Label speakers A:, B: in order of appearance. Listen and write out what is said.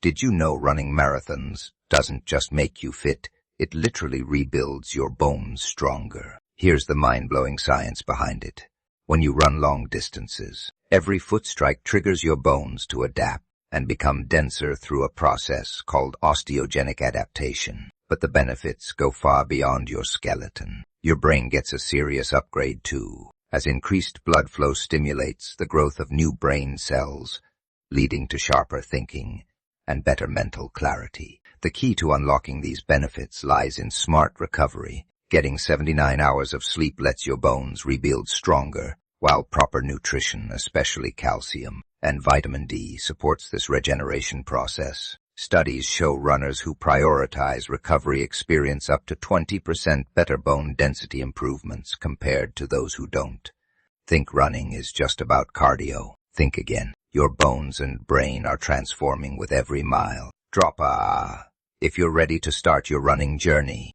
A: Did you know running marathons doesn't just make you fit, it literally rebuilds your bones stronger? Here's the mind-blowing science behind it. When you run long distances, every footstrike triggers your bones to adapt and become denser through a process called osteogenic adaptation. But the benefits go far beyond your skeleton. Your brain gets a serious upgrade too, as increased blood flow stimulates the growth of new brain cells, leading to sharper thinking and better mental clarity. The key to unlocking these benefits lies in smart recovery. Getting 79 hours of sleep lets your bones rebuild stronger, while proper nutrition, especially calcium and vitamin D, supports this regeneration process. Studies show runners who prioritize recovery experience up to 20% better bone density improvements compared to those who don't. Think running is just about cardio. Think again. Your bones and brain are transforming with every mile. If you're ready to start your running journey,